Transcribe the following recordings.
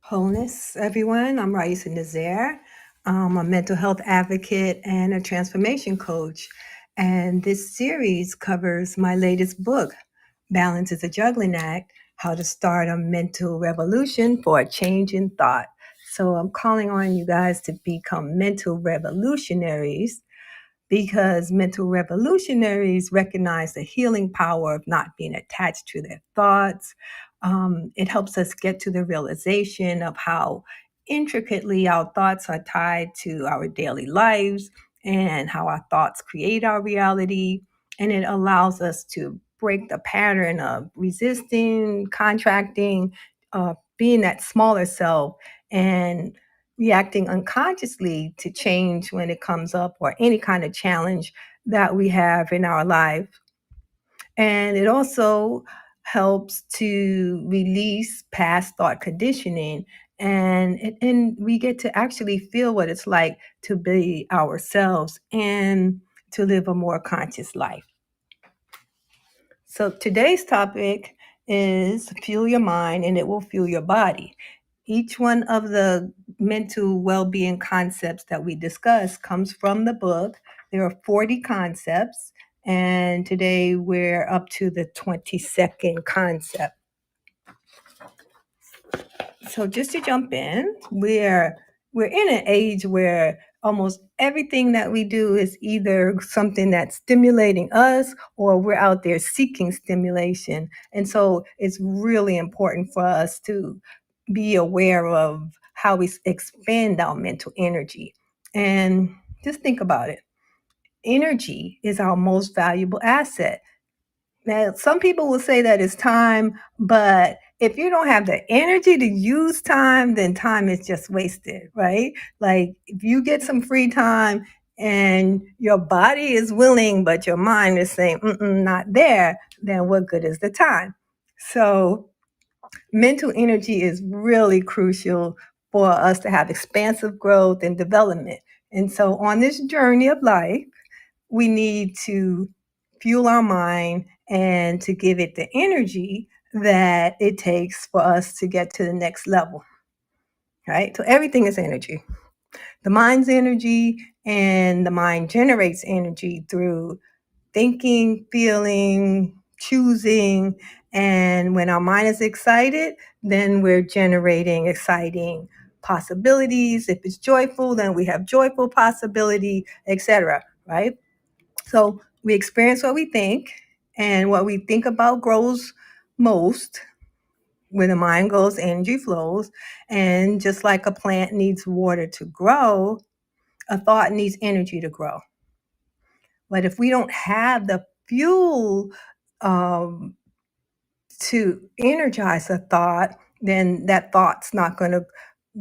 Wholeness, everyone. I'm Raisa Nazaire. I'm a mental health advocate and a transformation coach. And this series covers my latest book, Balance is a Juggling Act: How to Start a Mental Revolution for a Change in Thought. So I'm calling on you guys to become mental revolutionaries because mental revolutionaries recognize the healing power of not being attached to their thoughts. It helps us get to the realization of how intricately our thoughts are tied to our daily lives and how our thoughts create our reality. And it allows us to break the pattern of resisting, contracting, being that smaller self, and reacting unconsciously to change when it comes up or any kind of challenge that we have in our life. And it also helps to release past thought conditioning, and we get to actually feel what it's like to be ourselves and to live a more conscious life. So today's topic is fuel your mind and it will fuel your body. Each one of the mental well-being concepts that we discuss comes from the book. There are 40 concepts, and today we're up to the 22nd concept. So just to jump in, we're in an age where almost everything that we do is either something that's stimulating us or we're out there seeking stimulation. And so it's really important for us to be aware of how we expend our mental energy. And just think about it. Energy is our most valuable asset. Now, some people will say that it's time, but if you don't have the energy to use time, then time is just wasted, right? Like if you get some free time and your body is willing, but your mind is saying, not there, then what good is the time? So, mental energy is really crucial for us to have expansive growth and development. And so, on this journey of life, we need to fuel our mind and to give it the energy that it takes for us to get to the next level, right? So everything is energy. The mind's energy, and the mind generates energy through thinking, feeling, choosing. And when our mind is excited, then we're generating exciting possibilities. If it's joyful, then we have joyful possibility, etc. Right? So we experience what we think, and what we think about grows most. When the mind goes, energy flows. And just like a plant needs water to grow, a thought needs energy to grow. But if we don't have the fuel um, to energize a thought, then that thought's not going to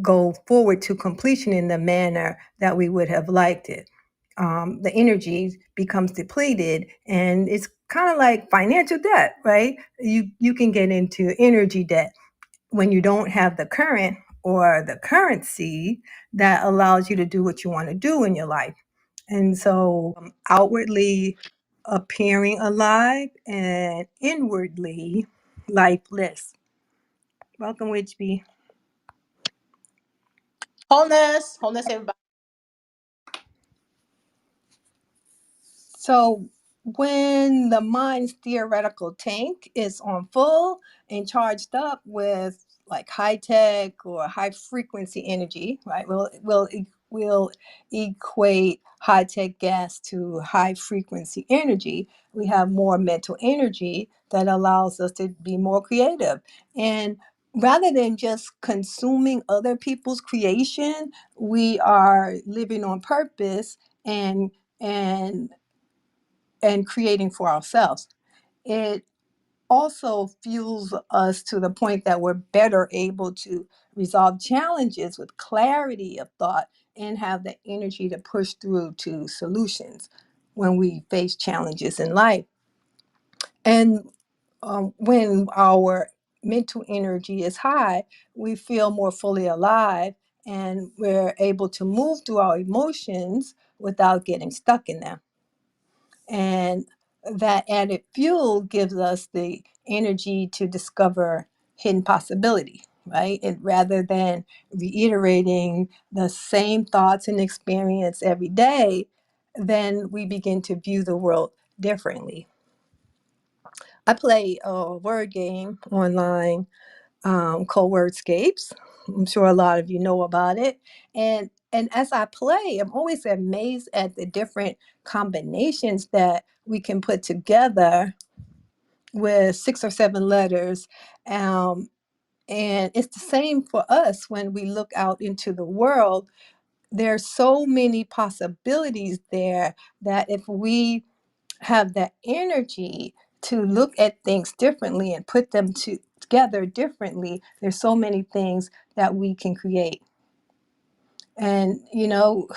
go forward to completion in the manner that we would have liked it. The energy becomes depleted, and it's kind of like financial debt, right? You can get into energy debt when you don't have the current or the currency that allows you to do what you want to do in your life. And so, outwardly appearing alive and inwardly lifeless. Welcome, Witchby. Wholeness, everybody. So, when the mind's theoretical tank is on full and charged up with like high tech or high frequency energy, right? We'll equate high tech gas to high frequency energy. We have more mental energy that allows us to be more creative. And rather than just consuming other people's creation, we are living on purpose and and and creating for ourselves. It also fuels us to the point that we're better able to resolve challenges with clarity of thought and have the energy to push through to solutions when we face challenges in life. And when our mental energy is high, we feel more fully alive and we're able to move through our emotions without getting stuck in them. And that added fuel gives us the energy to discover hidden possibility, right? And rather than reiterating the same thoughts and experience every day, then we begin to view the world differently. I play a word game online called Wordscapes. I'm sure a lot of you know about it. And as I play, I'm always amazed at the different combinations that we can put together with 6 or 7 letters. Um, and it's the same for us when we look out into the world. There's so many possibilities there that if we have that energy to look at things differently and put them together differently, there's so many things that we can create. And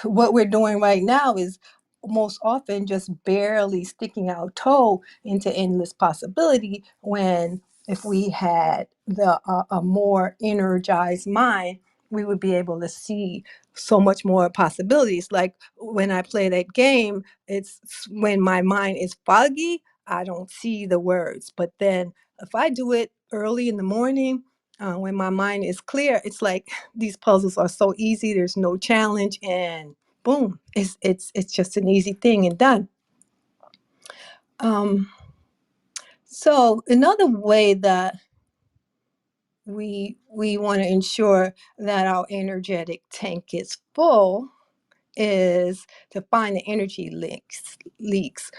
what we're doing right now is most often just barely sticking our toe into endless possibility, when if we had a more energized mind, we would be able to see so much more possibilities. Like when I play that game, it's when my mind is foggy, I don't see the words. But then if I do it early in the morning, when my mind is clear, it's like these puzzles are so easy. There's no challenge, and boom, it's just an easy thing and done. Um, so another way that we want to ensure that our energetic tank is full is to find the energy leaks.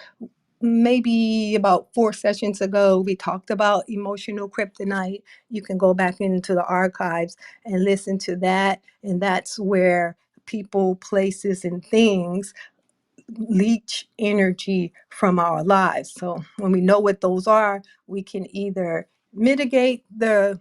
Maybe about 4 sessions ago, we talked about emotional kryptonite. You can go back into the archives and listen to that. And that's where people, places, and things leach energy from our lives. So when we know what those are, we can either mitigate the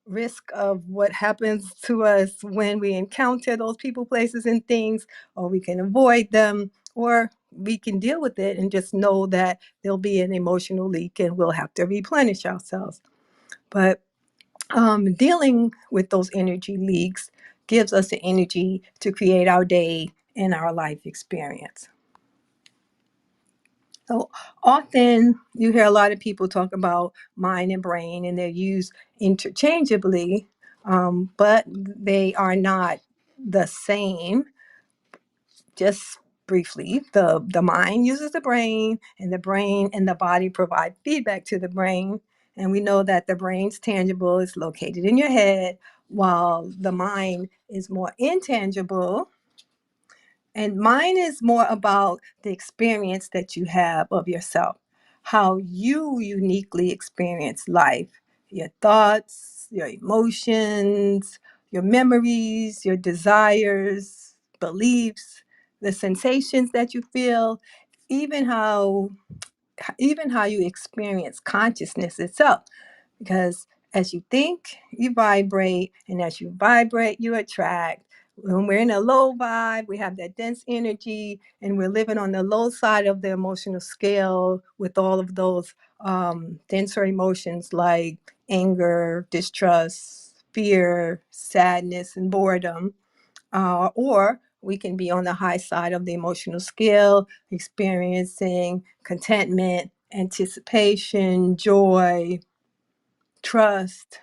risk of what happens to us when we encounter those people, places, and things, or we can avoid them, or we can deal with it and just know that there'll be an emotional leak and we'll have to replenish ourselves. But dealing with those energy leaks gives us the energy to create our day and our life experience. So often you hear a lot of people talk about mind and brain, and they're used interchangeably, but they are not the same. Just briefly, the mind uses the brain, and the brain and the body provide feedback to the brain. And we know that the brain's tangible, is located in your head, while the mind is more intangible. And mine is more about the experience that you have of yourself, how you uniquely experience life, your thoughts, your emotions, your memories, your desires, beliefs, the sensations that you feel, even how you experience consciousness itself. Because as you think, you vibrate, and as you vibrate, you attract. When we're in a low vibe, we have that dense energy, and we're living on the low side of the emotional scale with all of those denser emotions like anger, distrust, fear, sadness, and boredom. Or we can be on the high side of the emotional scale, experiencing contentment, anticipation, joy, trust.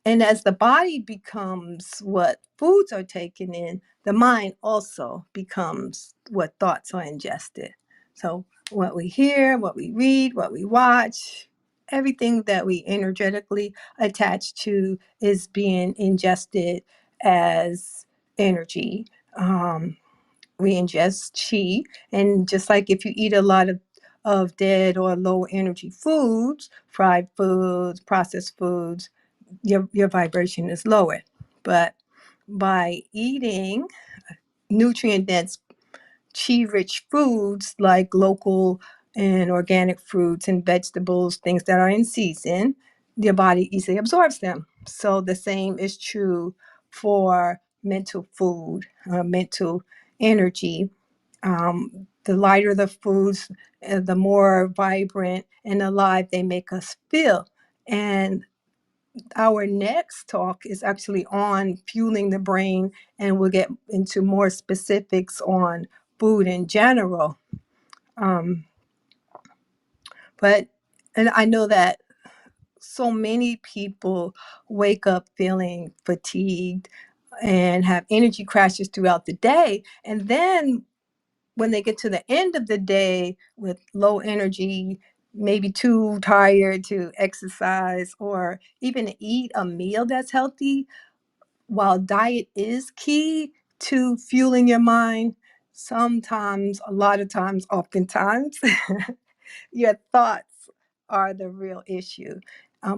And as the body becomes what foods are taken in, the mind also becomes what thoughts are ingested. So, what we hear, what we read, what we watch, everything that we energetically attach to is being ingested as energy. We ingest chi, and just like if you eat a lot of dead or low energy foods, fried foods, processed foods, your vibration is lower. But by eating nutrient dense chi rich foods like local and organic fruits and vegetables, things that are in season, your body easily absorbs them. So the same is true for mental food, mental energy. The lighter the foods, the more vibrant and alive they make us feel. And our next talk is actually on fueling the brain, and we'll get into more specifics on food in general. Um, but and I know that so many people wake up feeling fatigued and have energy crashes throughout the day. And then when they get to the end of the day with low energy, maybe too tired to exercise or even eat a meal that's healthy, while diet is key to fueling your mind, sometimes, a lot of times, oftentimes, your thoughts are the real issue.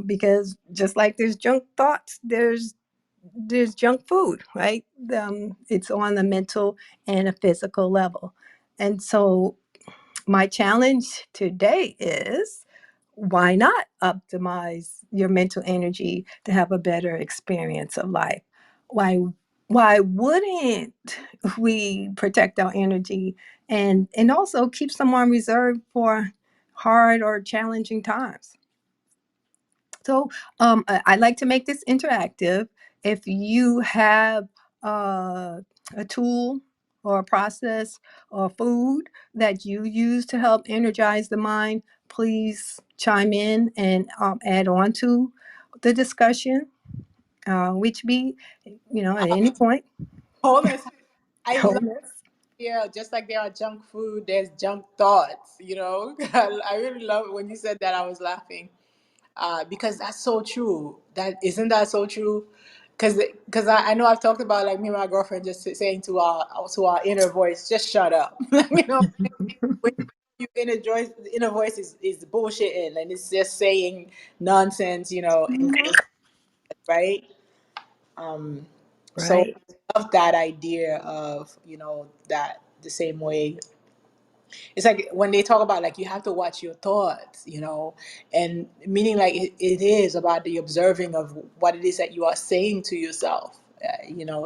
Because just like there's junk thoughts, there's junk food, right? It's on the mental and a physical level. And so my challenge today is, why not optimize your mental energy to have a better experience of life? Why why wouldn't we protect our energy and also keep some on reserve for hard or challenging times? So I like to make this interactive. If you have uh, a tool or a process or food that you use to help energize the mind, please chime in and add on to the discussion, which be, at any point. Wholeness. I love Wholeness. Yeah, just like there are junk food, there's junk thoughts, I really love it when you said that. I was laughing because that's so true. That isn't that so true? Because I know I've talked about, like, me and my girlfriend just saying to our inner voice, just shut up. When your inner voice is bullshitting and it's just saying nonsense, and Mhm. right. Um, so Right. I love that idea of, that the same way. It's like when they talk about, like, you have to watch your thoughts, and meaning, like, it is about the observing of what it is that you are saying to yourself,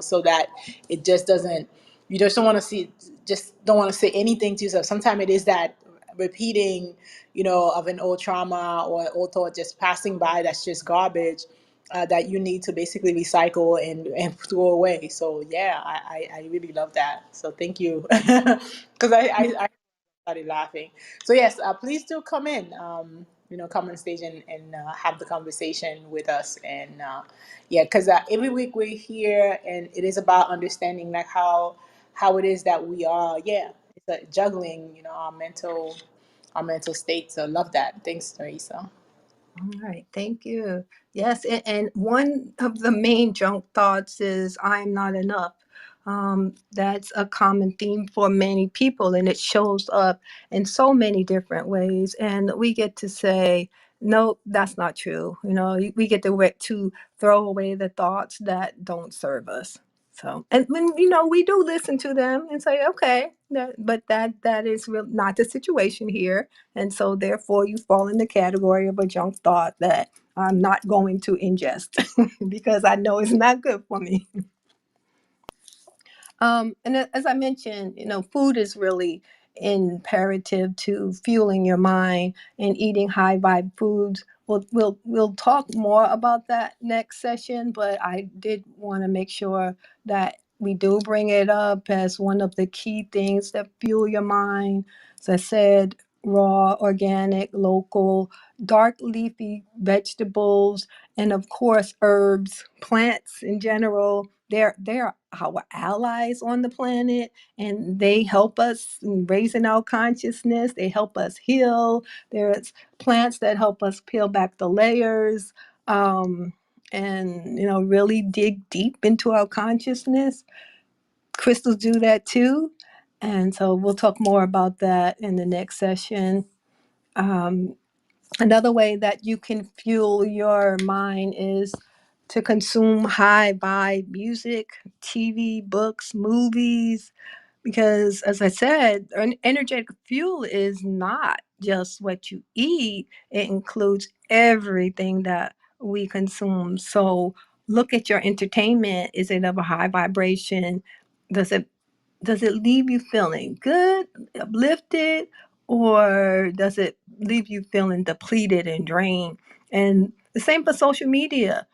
so that it just doesn't, you just don't want to say anything to yourself. Sometimes it is that repeating, of an old trauma or an old thought just passing by, that's just garbage, that you need to basically recycle and throw away. So yeah, I really love that. So thank you. Because I started laughing. So yes, please do come in. Come on stage and have the conversation with us. And yeah, because every week we're here, and it is about understanding, like, how it is that we are. Yeah, it's a juggling. Our mental state. So love that. Thanks, Teresa. All right, thank you. Yes, and one of the main junk thoughts is I'm not enough. That's a common theme for many people, and it shows up in so many different ways. And we get to say, no, that's not true. We get to throw away the thoughts that don't serve us. So, and when we do listen to them and say, okay, but that is real, not the situation here, and so therefore you fall in the category of a junk thought that I'm not going to ingest because I know it's not good for me. And as I mentioned, food is really imperative to fueling your mind and eating high vibe foods. We'll talk more about that next session, but I did want to make sure that we do bring it up as one of the key things that fuel your mind. As I said, raw, organic, local, dark leafy vegetables, and of course herbs, plants in general. They're our allies on the planet, and they help us in raising our consciousness. They help us heal. There's plants that help us peel back the layers, and really dig deep into our consciousness. Crystals do that too, and so we'll talk more about that in the next session. Um, Another way that you can fuel your mind is to consume high vibe music, TV, books, movies, because as I said, an energetic fuel is not just what you eat, it includes everything that we consume. So look at your entertainment. Is it of a high vibration? Does it does it leave you feeling good, uplifted, or does it leave you feeling depleted and drained? And the same for social media.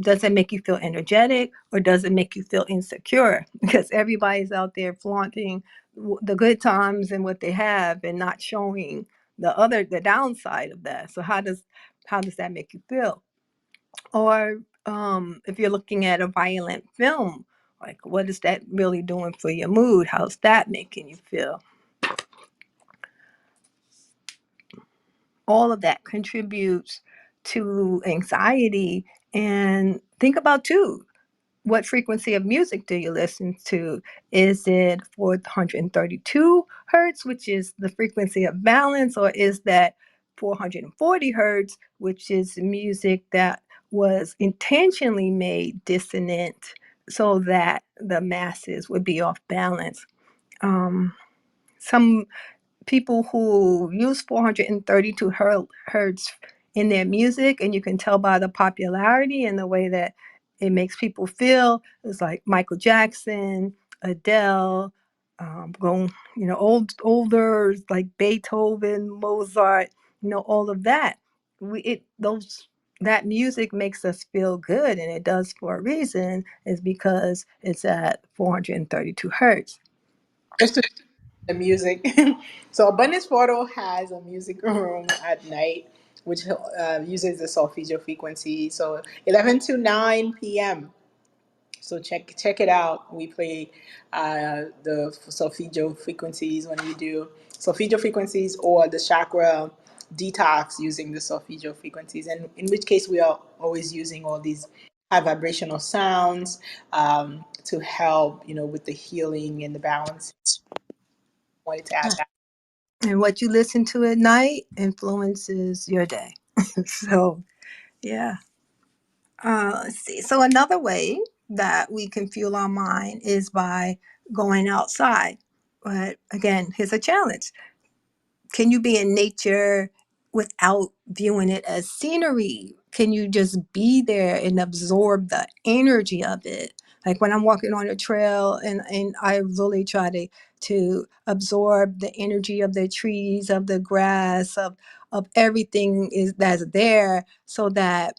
Does it make you feel energetic, or does it make you feel insecure? Because everybody's out there flaunting the good times and what they have and not showing the downside of that. So how does that make you feel? Or if you're looking at a violent film, like what is that really doing for your mood? How's that making you feel? All of that contributes to anxiety. And think about too, what frequency of music do you listen to? Is it 432 hertz, which is the frequency of balance, or is that 440 hertz, which is music that was intentionally made dissonant so that the masses would be off balance? Some people who use 432 hertz in their music, and you can tell by the popularity and the way that it makes people feel. It's like Michael Jackson, Adele, going, older, like Beethoven, Mozart, all of that. That music makes us feel good, and it does for a reason, is because it's at 432 hertz. Just to the music. So Abundance Photo has a music room at night, which uses the solfeggio frequency. So 11 to 9 p.m. So check it out. We play the solfeggio frequencies when we do solfeggio frequencies or the chakra detox using the solfeggio frequencies, and in which case we are always using all these high vibrational sounds to help with the healing and the balance. Wanted to add that. And what you listen to at night influences your day. So, yeah. Let's see. So, another way that we can fuel our mind is by going outside. But again, here's a challenge. Can you be in nature without viewing it as scenery? Can you just be there and absorb the energy of it? Like when I'm walking on a trail, and I really try to absorb the energy of the trees, of the grass, of everything is that's there, so that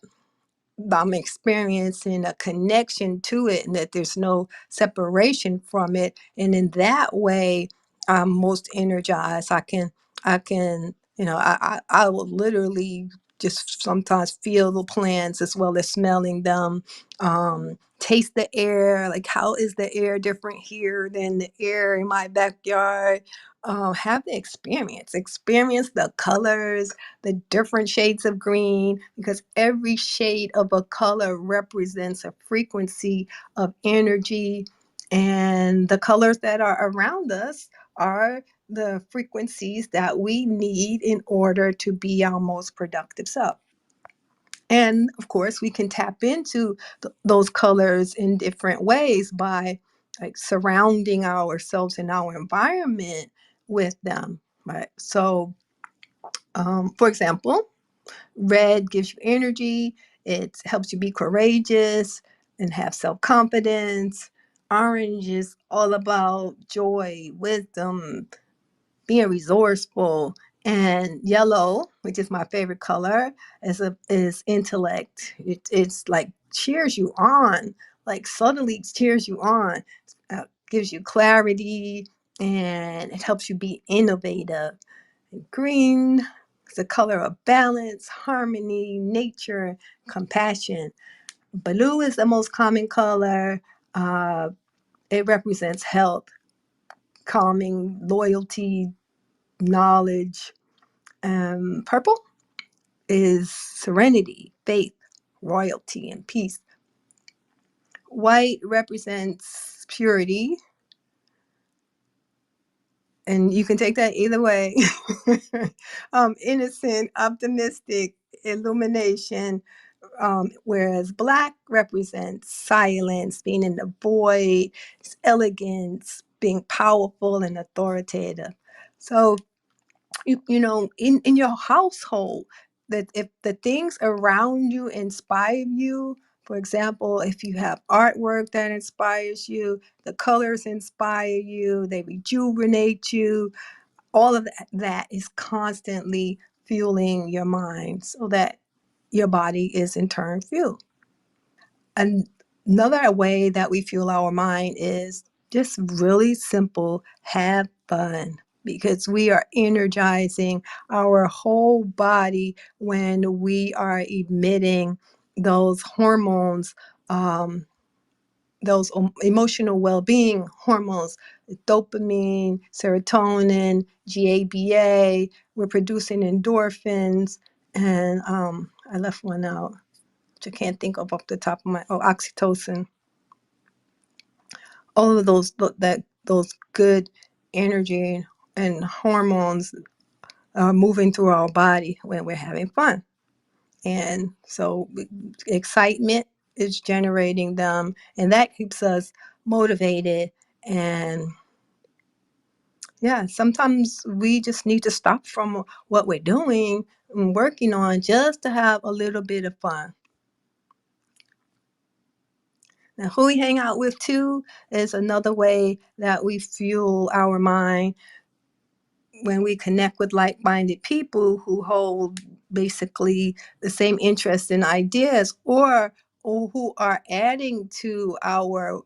I'm experiencing a connection to it and that there's no separation from it. And in that way, I'm most energized. I can, I will literally just sometimes feel the plants as well as smelling them, taste the air, like how is the air different here than the air in my backyard? Have the experience the colors, the different shades of green, because every shade of a color represents a frequency of energy. And the colors that are around us are the frequencies that we need in order to be our most productive self. And of course, we can tap into those colors in different ways by like surrounding ourselves and our environment with them. Right. So, for example, red gives you energy. It helps you be courageous and have self confidence. Orange is all about joy, wisdom, being resourceful. And yellow, which is my favorite color, is intellect. It's like cheers you on, like suddenly cheers you on, gives you clarity, and it helps you be innovative. Green is the color of balance, harmony, nature, compassion. Blue is the most common color. Uh, it represents health, calming, loyalty, knowledge. Purple is serenity, faith, royalty, and peace. White represents purity, and you can take that either way. Innocent, optimistic, illumination. Whereas black represents silence, being in the void, elegance, being powerful and authoritative. So in your household, that if the things around you inspire you, for example, if you have artwork that inspires you, the colors inspire you, they rejuvenate you, all of that is constantly fueling your mind so that your body is in turn fueled. And another way that we fuel our mind is just really simple: have fun. because we are energizing our whole body when we are emitting those hormones, those emotional well-being hormones, dopamine, serotonin, GABA. We're producing endorphins, and I left one out, which I can't think of off the top of my, oxytocin. All of those good energy and hormones are moving through our body when we're having fun. And so excitement is generating them, and that keeps us motivated. And yeah, sometimes we just need to stop from what we're doing and working on just to have a little bit of fun. Now, who we hang out with too is another way that we fuel our mind. When we connect with like-minded people who hold basically the same interests and ideas, or who are adding to our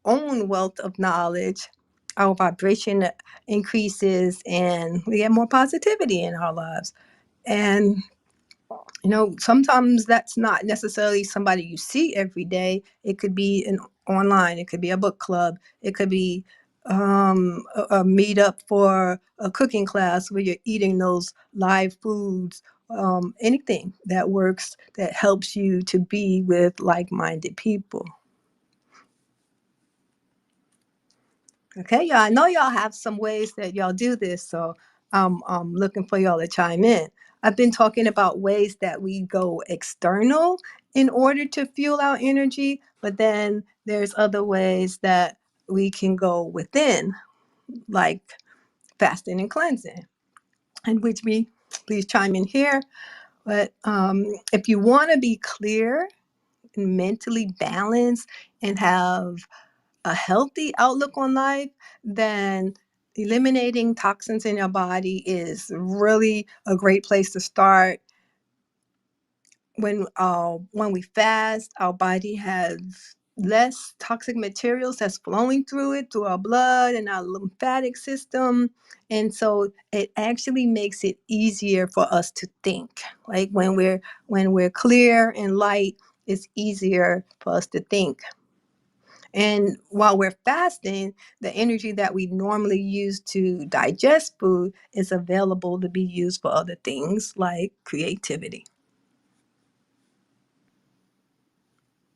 own wealth of knowledge, our vibration increases and we get more positivity in our lives. And sometimes that's not necessarily somebody you see every day. It could be an online, it could be a book club, it could be a meetup for a cooking class where you're eating those live foods. Anything that works, that helps you to be with like-minded people. Okay, y'all. I know y'all have some ways that y'all do this, so I'm looking for y'all to chime in. I've been talking about ways that we go external in order to fuel our energy, but then there's other ways that we can go within, like fasting and cleansing. And which me, please chime in here. But if you want to be clear and mentally balanced and have a healthy outlook on life, then eliminating toxins in your body is really a great place to start. When we fast, our body has less toxic materials that's flowing through it, through our blood and our lymphatic system. And so it actually makes it easier for us to think. Like when we're clear and light, it's easier for us to think. And while we're fasting, the energy that we normally use to digest food is available to be used for other things like creativity.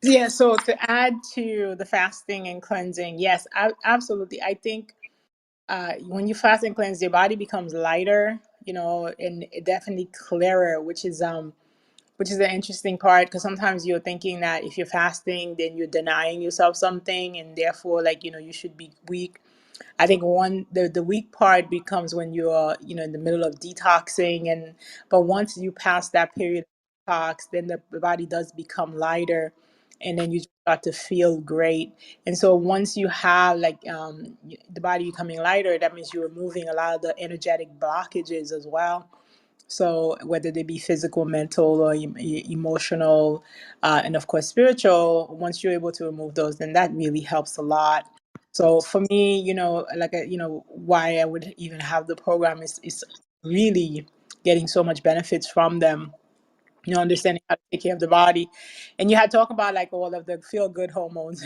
Yeah, so to add to the fasting and cleansing, yes, absolutely. I think when you fast and cleanse, your body becomes lighter, and definitely clearer, which is the interesting part, because sometimes you're thinking that if you're fasting, then you're denying yourself something, and therefore, like, you should be weak. I think the weak part becomes when you're in the middle of detoxing, but once you pass that period of detox, then the body does become lighter, and then you start to feel great. And so once you have like the body becoming lighter, that means you're removing a lot of the energetic blockages as well. So whether they be physical, mental, or emotional, and of course spiritual, once you're able to remove those, then that really helps a lot. So for me, like why I would even have the program is really getting so much benefits from them. Understanding how to take care of the body, and you had talked about like all of the feel good hormones.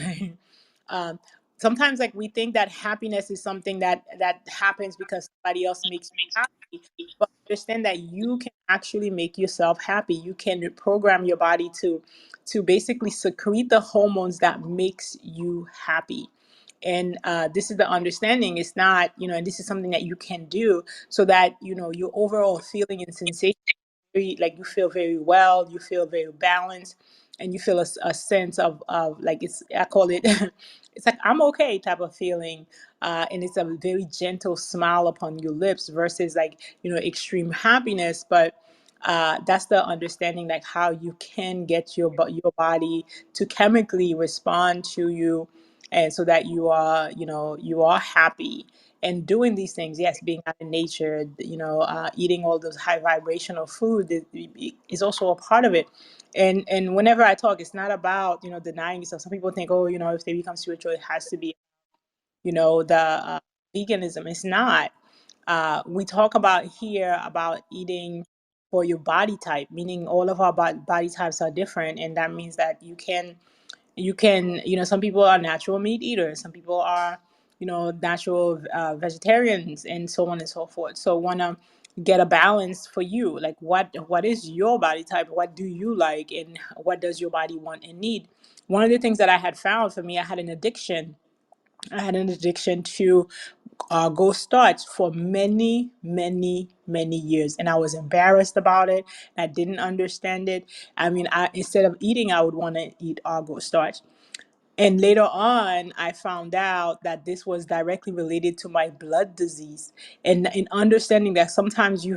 um, Sometimes like we think that happiness is something that happens because somebody else makes you happy, but understand that you can actually make yourself happy. You can program your body to basically secrete the hormones that makes you happy. And this is the understanding. It's not, and this is something that you can do so that your overall feeling and sensation, like you feel very well, you feel very balanced, and you feel a sense of like, I call it it's like I'm okay type of feeling. And it's a very gentle smile upon your lips versus like extreme happiness. But that's the understanding, like how you can get your body to chemically respond to you, and so that you are happy and doing these things. Yes, being out in nature, eating all those high vibrational food is also a part of it. And whenever I talk, it's not about denying yourself. Some people think, oh, if they become spiritual, it has to be the veganism. It's not. We talk about here about eating for your body type, meaning all of our body types are different, and that means that you can some people are natural meat eaters, some people are natural vegetarians, and so on and so forth. So want to get a balance for you, like what is your body type, what do you like, and what does your body want and need. One of the things that I had found for me, I had an addiction to go starch for many, many, many years, and I was embarrassed about it. I didn't understand it. I mean, instead of eating, I would want to eat go starch. And later on, I found out that this was directly related to my blood disease. And in understanding that sometimes it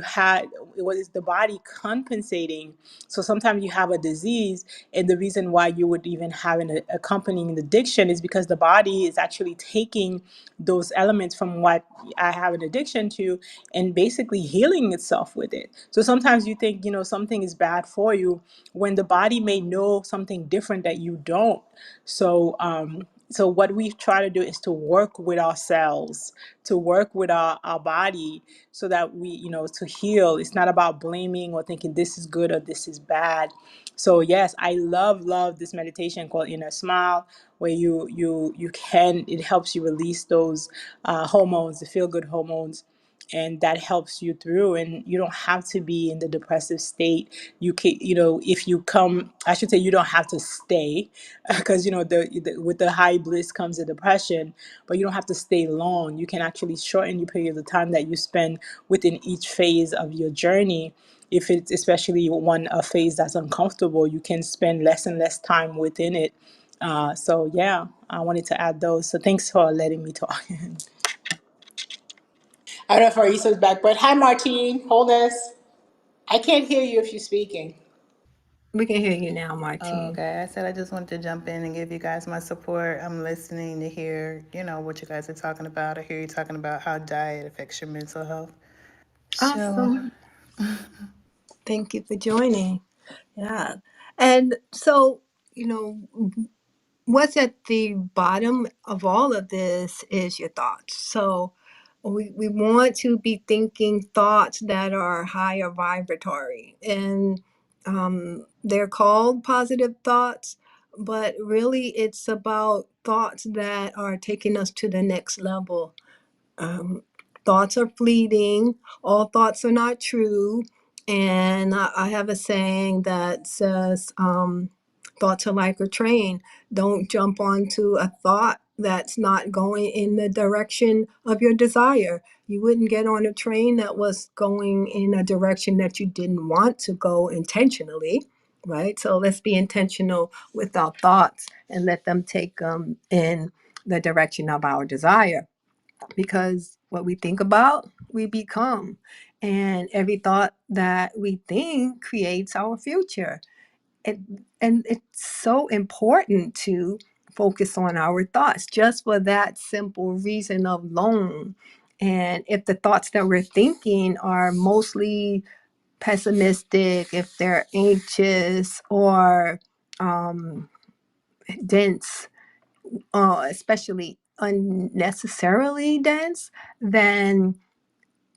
was the body compensating. So sometimes you have a disease, and the reason why you would even have an accompanying addiction is because the body is actually taking those elements from what I have an addiction to and basically healing itself with it. So sometimes you think, something is bad for you when the body may know something different that you don't. So what we try to do is to work with ourselves, to work with our body, so that to heal. It's not about blaming or thinking this is good or this is bad. So yes, I love this meditation called Inner Smile, where it helps you release those hormones, the feel good hormones, and that helps you through. And you don't have to be in the depressive state. You can, if you come, I should say, you don't have to stay, because with the high bliss comes the depression. But you don't have to stay long. You can actually shorten your period of time that you spend within each phase of your journey. If it's especially a phase that's uncomfortable, you can spend less and less time within it. So yeah, I wanted to add those. So thanks for letting me talk. I don't know if Arisa's back, but hi, Martine. Hold us. I can't hear you if you're speaking. We can hear you now, Oh, Martine. okay. I said I just wanted to jump in and give you guys my support. I'm listening to hear, what you guys are talking about. I hear you talking about how diet affects your mental health. So, Awesome. Thank you for joining. Yeah. And so, you know, what's at the bottom of all of this is your thoughts. So we want to be thinking thoughts that are higher vibratory. And they're called positive thoughts, but really it's about thoughts that are taking us to the next level. um, Thoughts are fleeting, all thoughts are not true. And I have a saying that says, thoughts are like a train. Don't jump onto a thought that's not going in the direction of your desire. You wouldn't get on a train that was going in a direction that you didn't want to go intentionally, right? So let's be intentional with our thoughts and let them take them in the direction of our desire, because what we think about, we become. And every thought that we think creates our future. And it's so important to focus on our thoughts just for that simple reason alone. And if the thoughts that we're thinking are mostly pessimistic, if they're anxious or um, dense, especially unnecessarily dense, then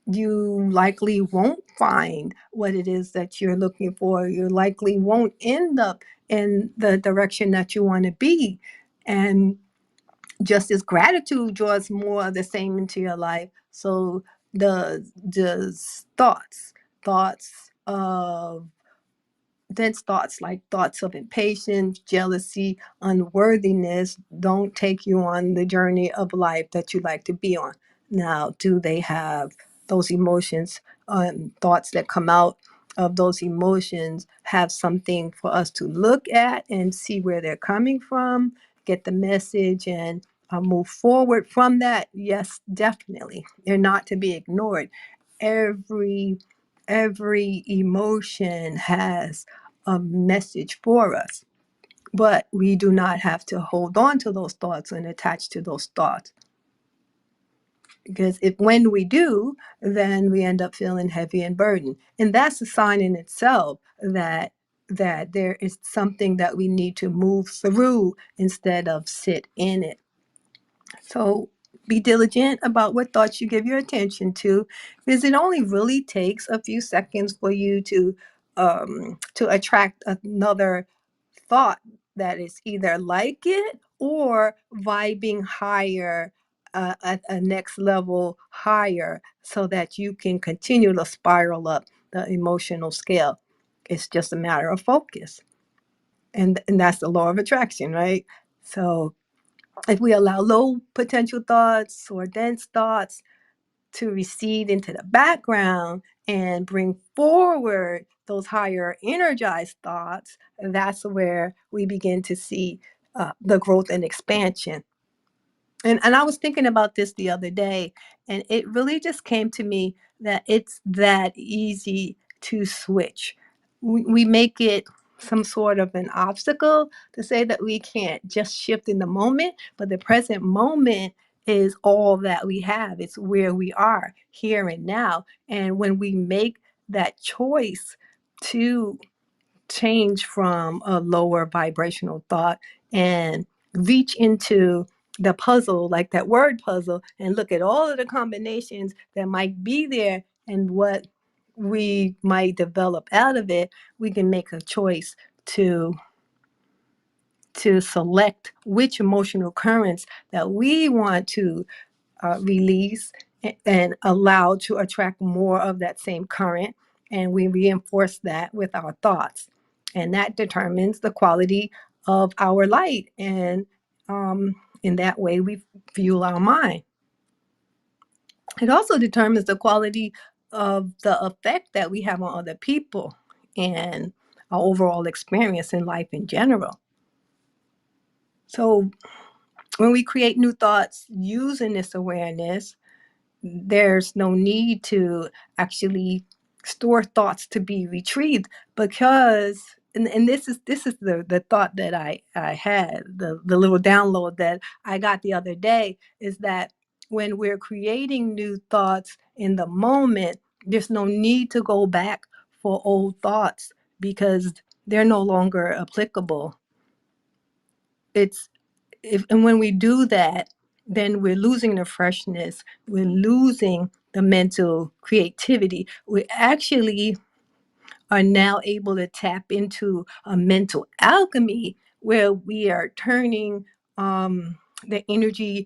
you likely won't find what it is that you're looking for. You likely won't end up in the direction that you want to be. And just as gratitude draws more of the same into your life, so does thoughts of dense thoughts, like thoughts of impatience, jealousy, unworthiness, don't take you on the journey of life that you like to be on. Now, do they have those emotions, thoughts that come out of those emotions, have something for us to look at and see where they're coming from, get the message, and move forward from that? Yes, definitely. They're not to be ignored. Every every emotion has a message for us, but we do not have to hold on to those thoughts and attach to those thoughts, because if when we do, then we end up feeling heavy and burdened, and that's a sign in itself that there is something that we need to move through instead of sit in it. So Be diligent about what thoughts you give your attention to, because it only really takes a few seconds for you to attract another thought that is either like it or vibing higher, at a next level higher, so that you can continue to spiral up the emotional scale. It's just a matter of focus, and that's the law of attraction, right? So if we allow low potential thoughts or dense thoughts to recede into the background and bring forward those higher energized thoughts, that's where we begin to see the growth and expansion. And I was thinking about this the other day, and it really just came to me that it's that easy to switch. We make it some sort of an obstacle to say that we can't just shift in the moment, but the present moment is all that we have. It's where we are, here and now. And when we make that choice to change from a lower vibrational thought and reach into the puzzle, like that word puzzle, and look at all of the combinations that might be there and what we might develop out of it, we can make a choice to select which emotional currents that we want to release and allow to attract more of that same current. And we reinforce that with our thoughts. And that determines the quality of our light. And in that way, we fuel our mind. It also determines the quality of the effect that we have on other people and our overall experience in life in general. So when we create new thoughts using this awareness, there's no need to actually store thoughts to be retrieved, because and this is the thought that I had, the little download that I got the other day, is that when we're creating new thoughts in the moment, there's no need to go back for old thoughts because they're no longer applicable. It's and when we do that, then we're losing the freshness, we're losing the mental creativity. We actually are now able to tap into a mental alchemy where we are turning the energy,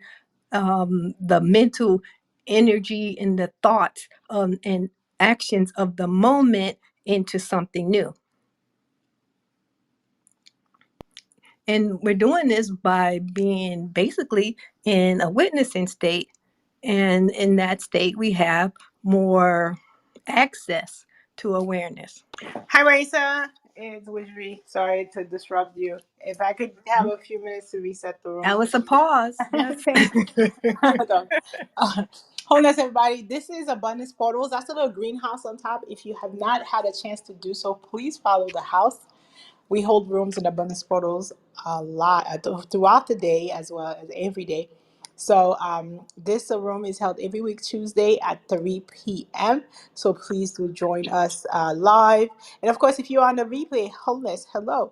the mental energy and the thoughts and actions of the moment into something new. And we're doing this by being basically in a witnessing state. And in that state, we have more access to awareness. Hi, Raisa. It's Wizri. Sorry to disrupt you. If I could have a few minutes to reset the room. That was a pause. Yes. Thank you. Wholeness, everybody. This is Abundance Portals. That's a little greenhouse on top. If you have not had a chance to do so, please follow the house. We hold rooms in Abundance Portals a lot throughout the day as well as every day. So this room is held every week Tuesday at 3 p.m. So please do join us live. And of course, if you're on the replay, wholeness, hello.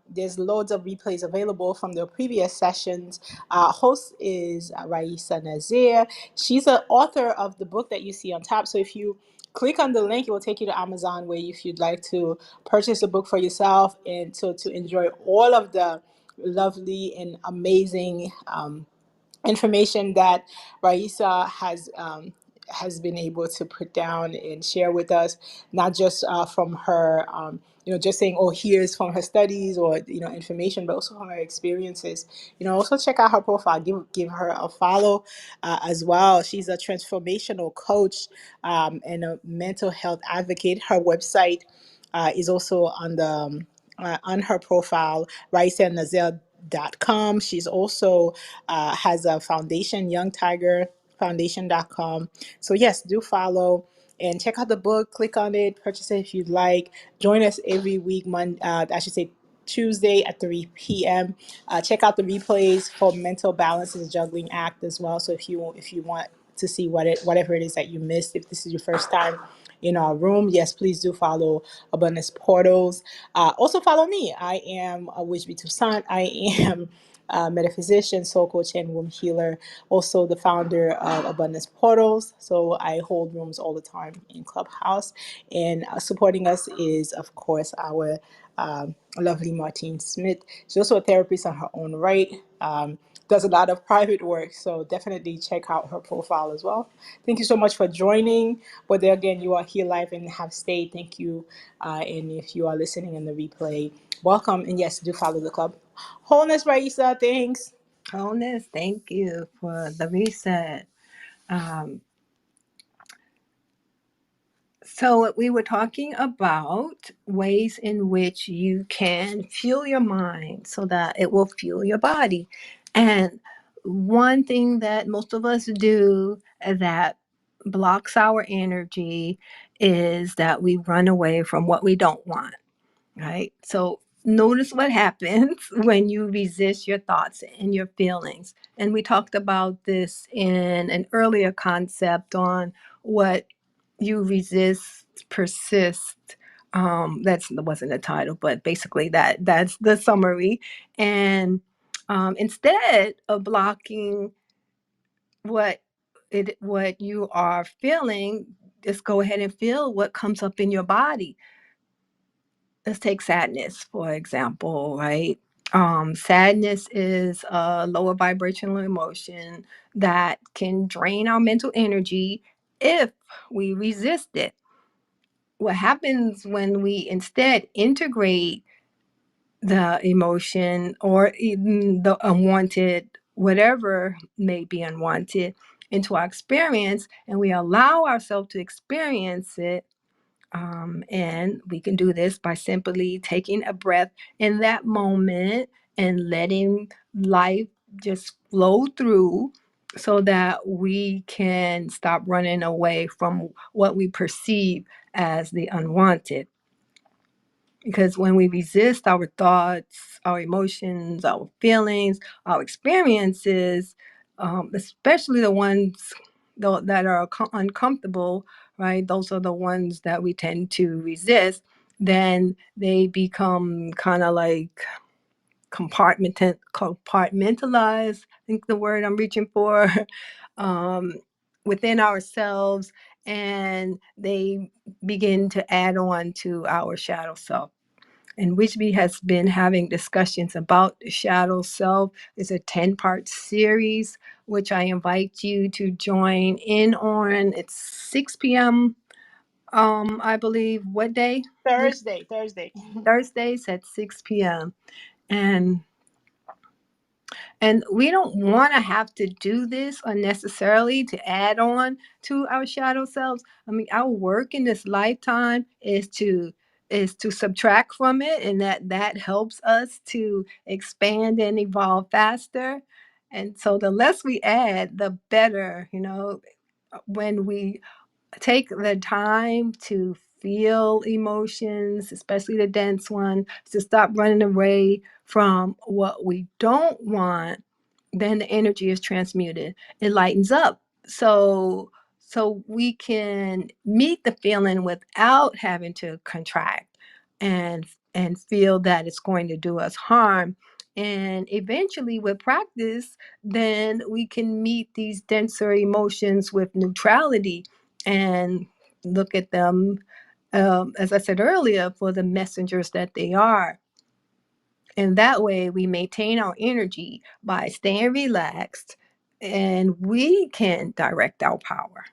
There's loads of replays available from the previous sessions. Host is Raisa Nazir. She's the author of the book that you see on top. So if you click on the link, it will take you to Amazon, where if you'd like to purchase a book for yourself and to enjoy all of the lovely and amazing information that Raisa has been able to put down and share with us, not just from her, just saying, oh, here's from her studies or information, but also from her experiences. Also check out her profile, give her a follow as well. She's a transformational coach and a mental health advocate. Her website is also on her profile, RaisaNazir.com. She's also has a foundation, youngtigerfoundation.com. So yes, do follow and check out the book. Click on it, purchase it if you'd like. Join us every week, I should say Tuesday at 3 p.m. Check out the replays for Mental Balance is a Juggling Act as well. So if you want to see whatever it is that you missed, if this is your first time in our room. Yes, please do follow Abundance Portals. Also follow me. I am a Witch B Toussaint. I am a metaphysician, soul coach, and womb healer. Also the founder of Abundance Portals. So I hold rooms all the time in Clubhouse. And supporting us is, of course, our lovely Martine Smith. She's also a therapist on her own right. Does a lot of private work, so definitely check out her profile as well. Thank you so much for joining. Whether again you are here live and have stayed, thank you. And if you are listening in the replay, welcome. And yes, do follow the club. Wholeness, Raisa, thanks. Wholeness, thank you for the reset. Um, So we were talking about ways in which you can fuel your mind so that it will fuel your body. And one thing that most of us do that blocks our energy is that we run away from what we don't want, right? So notice what happens when you resist your thoughts and your feelings. And we talked about this in an earlier concept on what you resist persist. That wasn't the title, but basically that's the summary. And instead of blocking what what you are feeling, just go ahead and feel what comes up in your body. Let's take sadness for example, right? Sadness is a lower vibrational emotion that can drain our mental energy if we resist it. What happens when we instead integrate the emotion or even the unwanted, whatever may be unwanted, into our experience and we allow ourselves to experience it, and we can do this by simply taking a breath in that moment and letting life just flow through so that we can stop running away from what we perceive as the unwanted. Because when we resist our thoughts, our emotions, our feelings, our experiences, especially the ones that are uncomfortable, right? Those are the ones that we tend to resist. Then they become kind of like compartmentalized. I think the word I'm reaching for, um, within ourselves, and they begin to add on to our shadow self. And Wishby has been having discussions about the shadow self. It's a 10-part series, which I invite you to join in on. It's 6 p.m. I believe. What day? Thursday. Thursdays at 6 p.m. And we don't want to have to do this unnecessarily to add on to our shadow selves. I mean, our work in this lifetime is to subtract from it, and that helps us to expand and evolve faster. And so the less we add, the better, when we take the time to feel emotions, especially the dense one, to stop running away from what we don't want, then the energy is transmuted. It lightens up. So we can meet the feeling without having to contract and feel that it's going to do us harm. And eventually with practice, then we can meet these denser emotions with neutrality and look at them, as I said earlier, for the messengers that they are. And that way, we maintain our energy by staying relaxed and we can direct our power.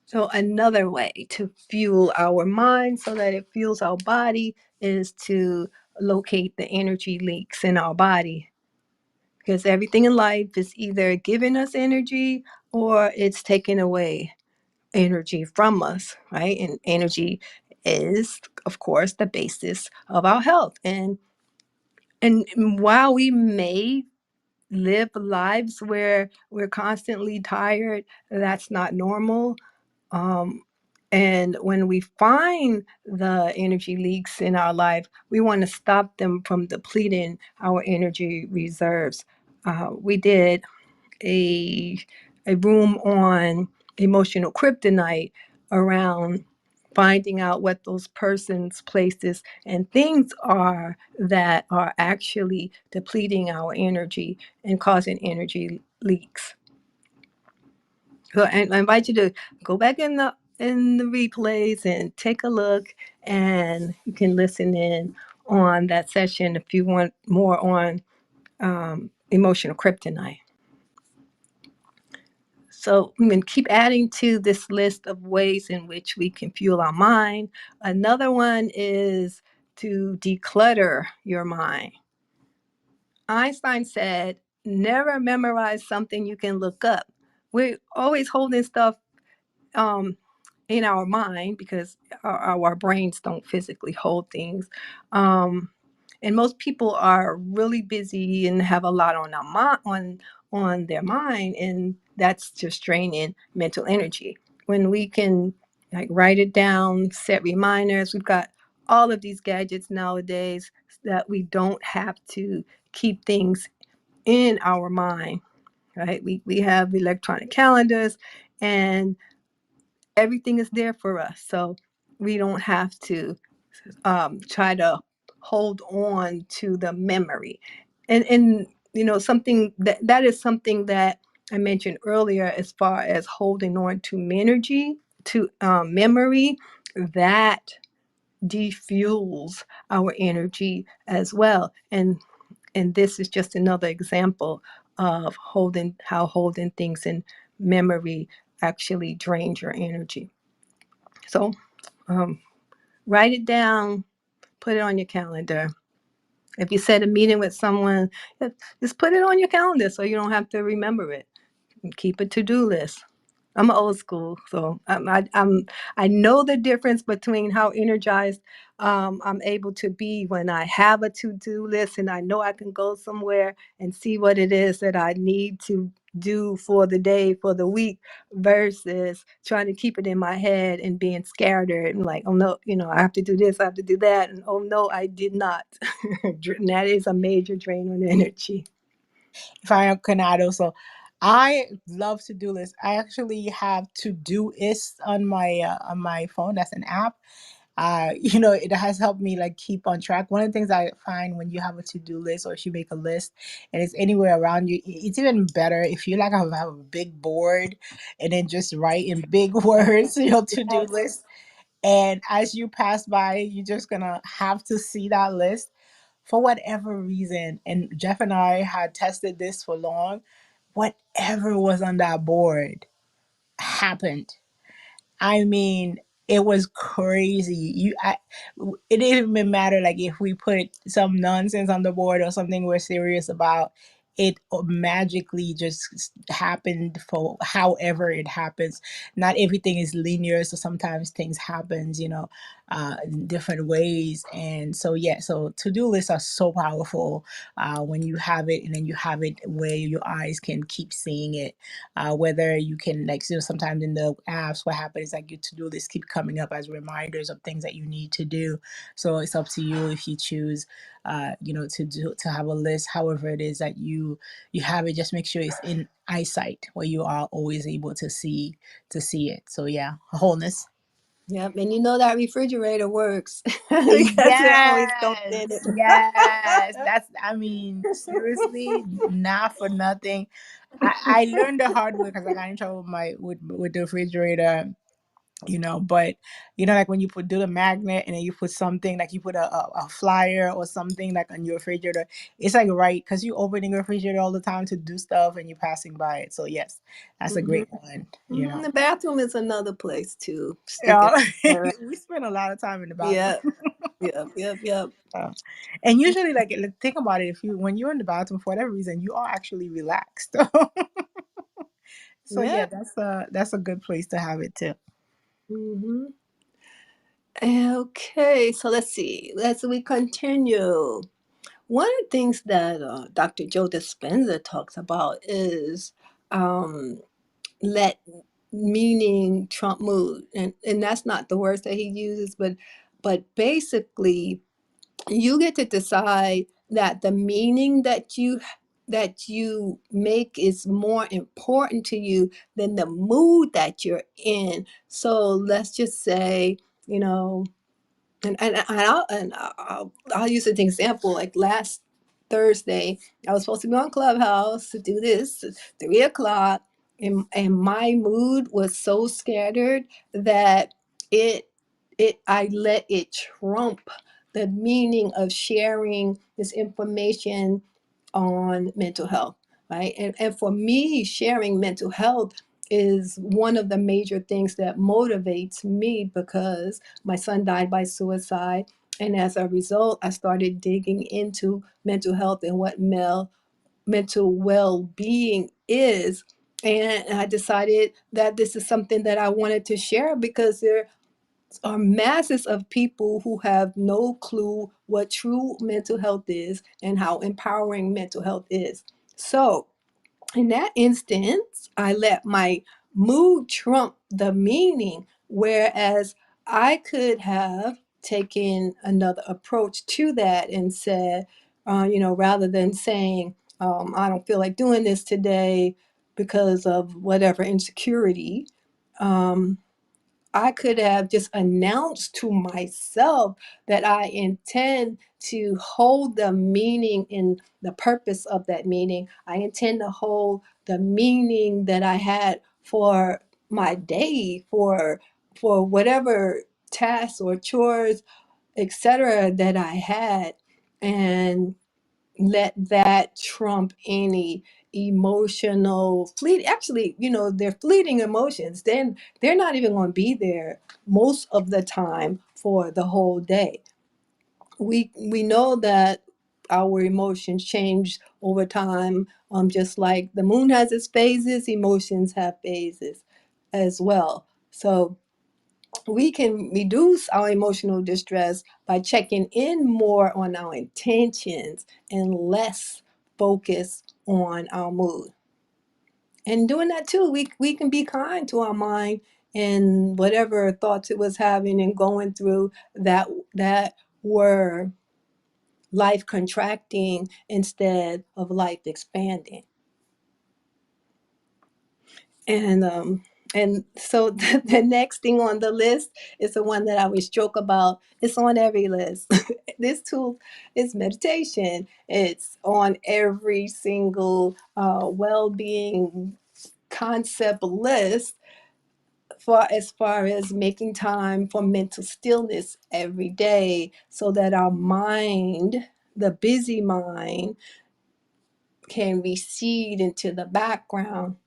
So, another way to fuel our mind so that it fuels our body is to locate the energy leaks in our body. Because everything in life is either giving us energy or it's taking away energy from us, right? And energy is, of course, the basis of our health. And while we may live lives where we're constantly tired, that's not normal. Um, and when we find the energy leaks in our life, we want to stop them from depleting our energy reserves. We did a a room on emotional kryptonite around finding out what those persons, places, and things are that are actually depleting our energy and causing energy leaks. So I invite you to go back in the replays and take a look, and you can listen in on that session if you want more on emotional kryptonite. So we can keep adding to this list of ways in which we can fuel our mind. Another one is to declutter your mind. Einstein said, never memorize something you can look up. We're always holding stuff um, in our mind because our brains don't physically hold things. And most people are really busy and have a lot on on their mind, and that's just draining mental energy. When we can like write it down, set reminders, we've got all of these gadgets nowadays that we don't have to keep things in our mind, right? We have electronic calendars, and everything is there for us. So we don't have to try to hold on to the memory. And something that is something that I mentioned earlier as far as holding on to energy, to memory, that defuels our energy as well. And this is just another example of holding things in memory actually drains your energy. So um, write it down, put it on your calendar. If you set a meeting with someone, just put it on your calendar so you don't have to remember it. Keep a to-do list. I'm old school, so I know the difference between how energized I'm able to be when I have a to-do list and I know I can go somewhere and see what it is that I need to do for the day, for the week, versus trying to keep it in my head and being scattered and like, oh no, I have to do this, I have to do that, and oh no, I did not. And that is a major drain on energy. If I can add also, I love to do lists. I actually have Todoist on my phone. That's an app. It has helped me like keep on track. One of the things I find when you have a to-do list or if you make a list and it's anywhere around you, it's even better if you like have a big board and then just write in big words your to-do list. And as you pass by, you're just gonna have to see that list for whatever reason. And Jeff and I had tested this for long. Whatever was on that board happened. I mean, it was crazy. It didn't even matter like if we put some nonsense on the board or something we're serious about. It magically just happened for however it happens. Not everything is linear, so sometimes things happens, in different ways. And so yeah, so to-do lists are so powerful when you have it, and then you have it where your eyes can keep seeing it, whether you can like sometimes in the apps what happens is like your to-do list keep coming up as reminders of things that you need to do. So it's up to you if you choose to have a list, however it is that you have it. Just make sure it's in eyesight where you are always able to see it. So yeah, wholeness. Yep, and that refrigerator works because it always comes Yes, in it. yes. That's, I mean, seriously, not for nothing. I learned the hard way because I got in trouble with with the refrigerator, but like when you do the magnet and then you put something like you put a flyer or something like on your refrigerator, it's like right because you opening your refrigerator all the time to do stuff and you're passing by it. So yes, that's a Mhm. great one. The bathroom is another place to stick Yeah. it. All right. We spend a lot of time in the bathroom. Yep, yep, yep, yep. Uh, and usually, like, think about it. If you when you're in the bathroom for whatever reason, you are actually relaxed. So yeah, Yep. that's a good place to have it too. hmm Okay, so let's see. Let's we continue. One of the things that Dr. Joe Dispenza talks about is um, let meaning trump mood, and that's not the words that he uses, but basically you get to decide that the meaning that that you make is more important to you than the mood that you're in. So let's just say, you know, I'll use an example. Like last Thursday, I was supposed to be on Clubhouse to do this at 3 o'clock, and my mood was so scattered that it I let it trump the meaning of sharing this information on mental health, right? And for me, sharing mental health is one of the major things that motivates me, because my son died by suicide. And as a result, I started digging into mental health and what mental well being is. And I decided that this is something that I wanted to share, because there are masses of people who have no clue what true mental health is and how empowering mental health is. So, in that instance, I let my mood trump the meaning, whereas I could have taken another approach to that and said, rather than saying, I don't feel like doing this today because of whatever insecurity, um, I could have just announced to myself that I intend to hold the meaning in the purpose of that meaning. I intend to hold the meaning that I had for my day, for whatever tasks or chores, etc., that I had, and let that trump any emotional fleet. Actually, they're fleeting emotions. Then they're not even going to be there most of the time for the whole day. We know that our emotions change over time. Just like the moon has its phases, emotions have phases as well. So we can reduce our emotional distress by checking in more on our intentions and less focus on our mood. And doing that too, we can be kind to our mind and whatever thoughts it was having and going through, that were life contracting instead of life expanding. And so the next thing on the list is the one that I always joke about. It's on every list. This tool is meditation. It's on every single well-being concept list, for as far as making time for mental stillness every day, so that our mind, the busy mind, can recede into the background.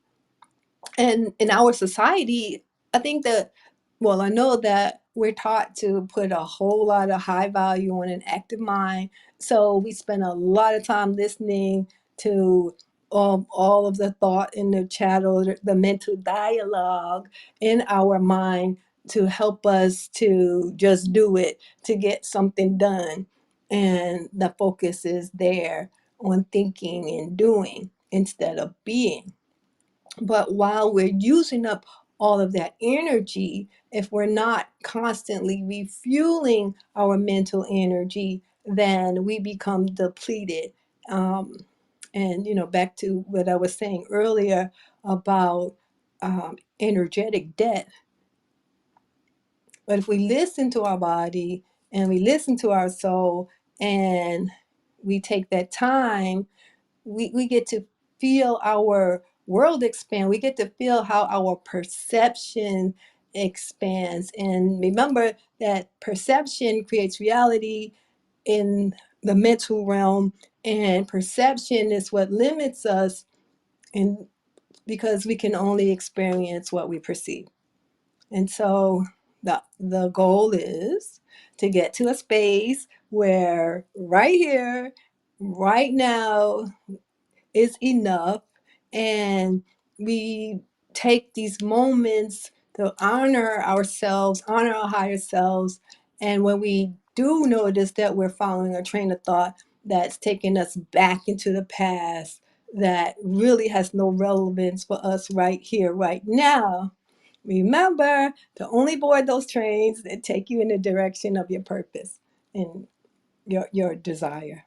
And in our society, I think that, well, I know that we're taught to put a whole lot of high value on an active mind. So we spend a lot of time listening to all of the thought and the chatter, the mental dialogue in our mind, to help us to just do it, to get something done. And the focus is there on thinking and doing instead of being. But while we're using up all of that energy, if we're not constantly refueling our mental energy, then we become depleted. Um, and, back to what I was saying earlier about energetic debt. But if we listen to our body and we listen to our soul, and we take that time, we get to feel our world expand. We get to feel how our perception expands. And remember that perception creates reality in the mental realm, and perception is what limits us, and because we can only experience what we perceive. And so the goal is to get to a space where right here, right now, is enough, and we take these moments to honor ourselves, honor our higher selves. And when we do notice that we're following a train of thought that's taking us back into the past, that really has no relevance for us right here, right now, remember to only board those trains that take you in the direction of your purpose and your desire.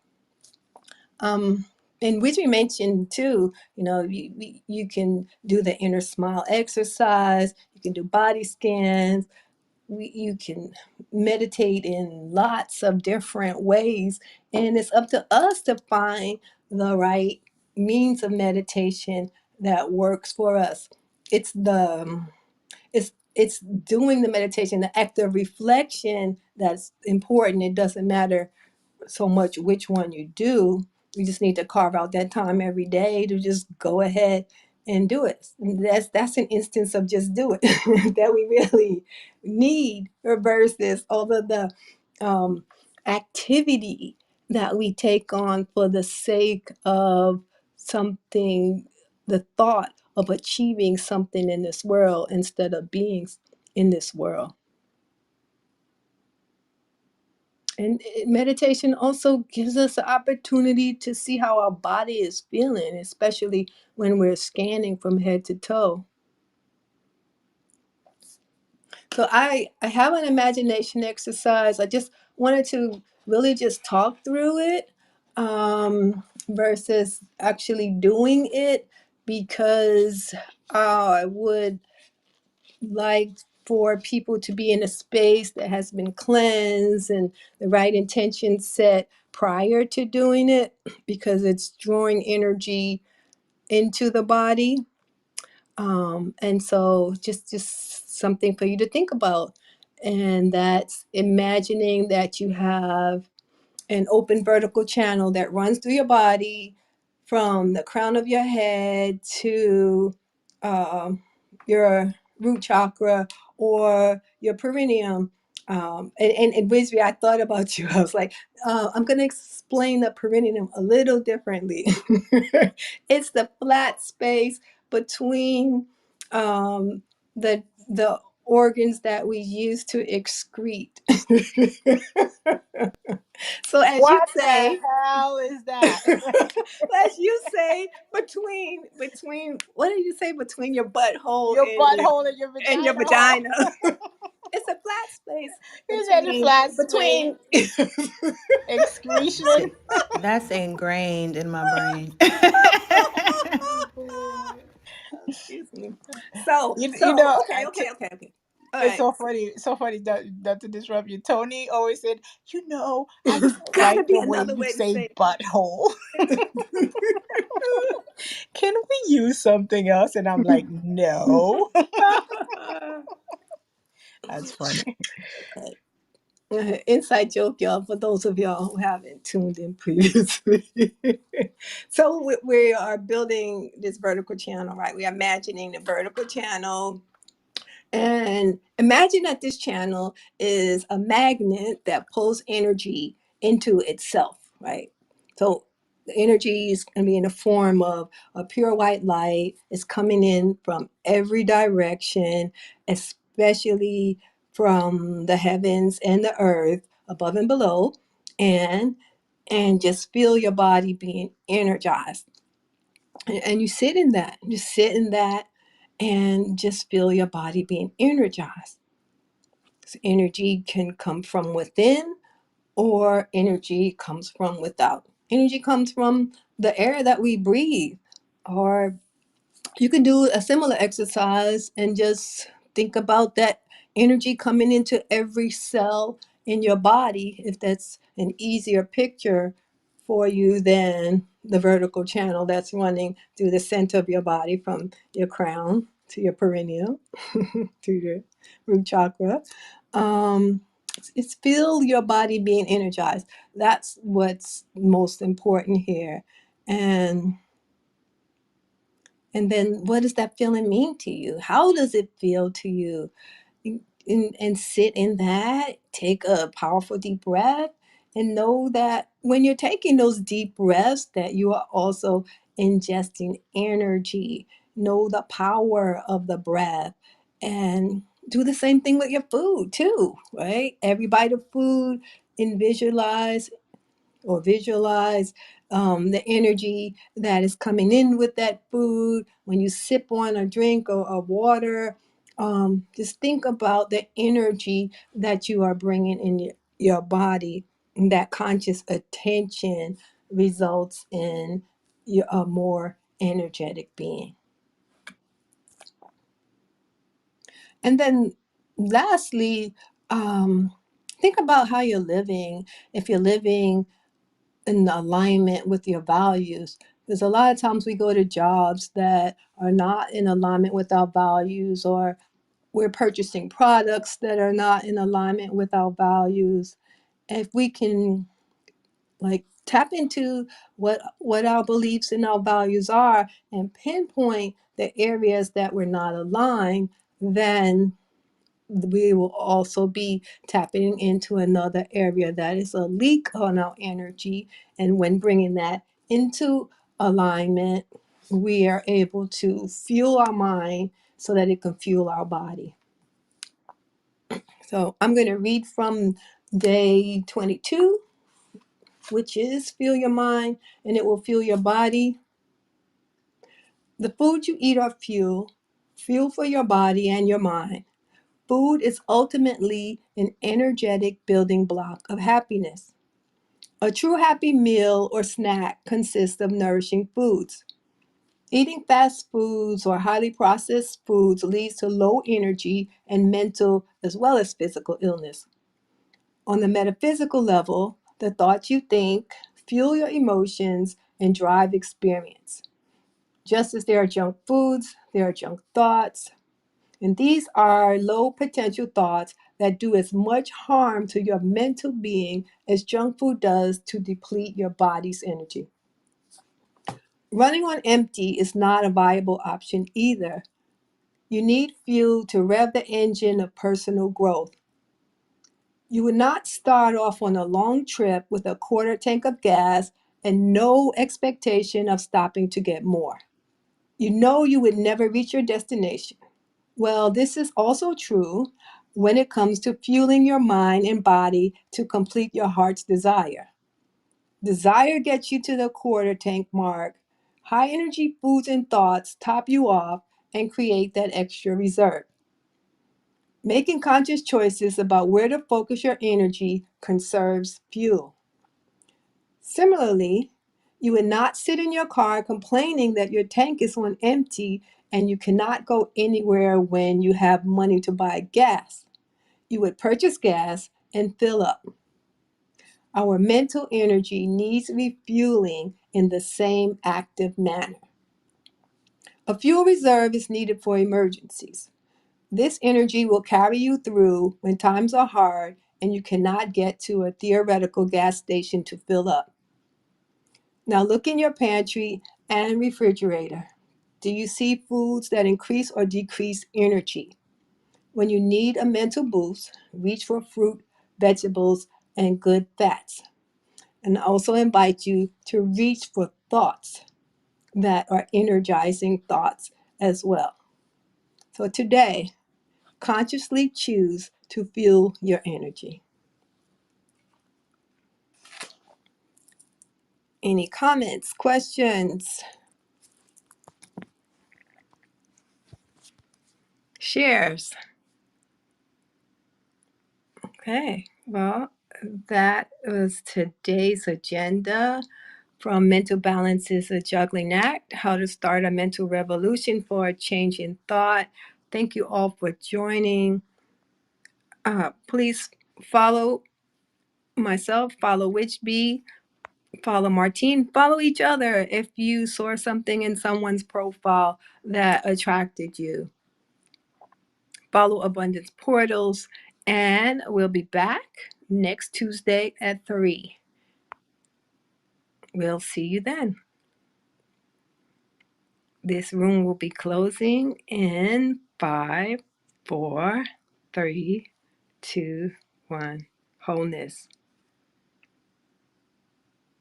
And which we mentioned too, you can do the inner smile exercise, you can do body scans, you can meditate in lots of different ways. And it's up to us to find the right means of meditation that works for us. It's the it's doing the meditation, the act of reflection that's important. It doesn't matter so much which one you do. You just need to carve out that time every day to just go ahead and do it. And that's an instance of just do it that we really need versus all of the um, activity that we take on for the sake of something, the thought of achieving something in this world instead of being in this world. And meditation also gives us the opportunity to see how our body is feeling, especially when we're scanning from head to toe. So I have an imagination exercise. I just wanted to really just talk through it versus actually doing it because I would like for people to be in a space that has been cleansed and the right intention set prior to doing it because it's drawing energy into the body. And so just something for you to think about. And that's imagining that you have an open vertical channel that runs through your body from the crown of your head to your root chakra or your perineum. And Wisby, I thought about you. I was like, I'm going to explain the perineum a little differently. It's the flat space between the organs that we use to excrete. So as you What the say, hell is that? as you say, between what did you say between your butthole Your butthole and your and your vagina hole. vagina? It's a flat space Is that the flat space between. excretion? That's ingrained in my brain. Excuse me. So You know, okay. All it's right. so funny that not to disrupt you. Tony always said, I don't Gotta like be the way another you way to say say butthole. Can we use something else? And I'm like, no. it. That's funny. Okay. Inside joke, y'all, for those of y'all who haven't tuned in previously. So we are building this vertical channel, right? We're imagining the vertical channel. And imagine that this channel is a magnet that pulls energy into itself, right? So the energy is going to be in the form of a pure white light. It's coming in from every direction, especially from the heavens and the earth, above and below, and just feel your body being energized. And you sit in that. You sit in that and just feel your body being energized. So energy can come from within or energy comes from without. Energy comes from the air that we breathe. Or you can do a similar exercise and just think about that energy coming into every cell in your body, if that's an easier picture for you than the vertical channel that's running through the center of your body from your crown to your perineum to your root chakra. It's feel your body being energized. That's what's most important here. And then what does that feeling mean to you? How does it feel to you? And sit in that, take a powerful deep breath, and know that when you're taking those deep breaths, that you are also ingesting energy. Know the power of the breath. And do the same thing with your food too, right? Every bite of food, and visualize the energy that is coming in with that food. When you sip on a drink or water, just think about the energy that you are bringing in your body. And that conscious attention results in you're a more energetic being. And then lastly, think about how you're living. If you're living in alignment with your values, because a lot of times we go to jobs that are not in alignment with our values, or we're purchasing products that are not in alignment with our values. If we can like tap into what our beliefs and our values are and pinpoint the areas that we're not aligned, then we will also be tapping into another area that is a leak on our energy. And when bringing that into alignment, we are able to fuel our mind so that it can fuel our body. So I'm going to read from day 22, which is fuel your mind and it will fuel your body. The food you eat are fuel for your body and your mind. Food is ultimately an energetic building block of happiness. A true happy meal or snack consists of nourishing foods. Eating fast foods or highly processed foods leads to low energy and mental as well as physical illness. On the metaphysical level, the thoughts you think fuel your emotions and drive experience. Just as there are junk foods, there are junk thoughts. And these are low potential thoughts that do as much harm to your mental being as junk food does to deplete your body's energy. Running on empty is not a viable option either. You need fuel to rev the engine of personal growth. You would not start off on a long trip with a quarter tank of gas and no expectation of stopping to get more. You know you would never reach your destination. Well, this is also true when it comes to fueling your mind and body to complete your heart's desire. Desire gets you to the quarter tank mark. High energy foods and thoughts top you off and create that extra reserve. Making conscious choices about where to focus your energy conserves fuel. Similarly, you would not sit in your car complaining that your tank is on empty and you cannot go anywhere when you have money to buy gas. You would purchase gas and fill up. Our mental energy needs refueling in the same active manner. A fuel reserve is needed for emergencies. This energy will carry you through when times are hard and you cannot get to a theoretical gas station to fill up. Now look in your pantry and refrigerator. Do you see foods that increase or decrease energy? When you need a mental boost, reach for fruit, vegetables, and good fats. And I also invite you to reach for thoughts that are energizing thoughts as well. So today, consciously choose to fuel your energy. Any comments, questions, shares? Okay, well, that was today's agenda from Mental Balance is a Juggling Act, how to start a mental revolution for a change in thought. Thank you all for joining. Please follow myself, follow Witchbee, follow Martine, follow each other if you saw something in someone's profile that attracted you. Follow Abundance Portals, and we'll be back next Tuesday at 3. We'll see you then. This room will be closing in 5, 4, 3, 2, 1. Wholeness.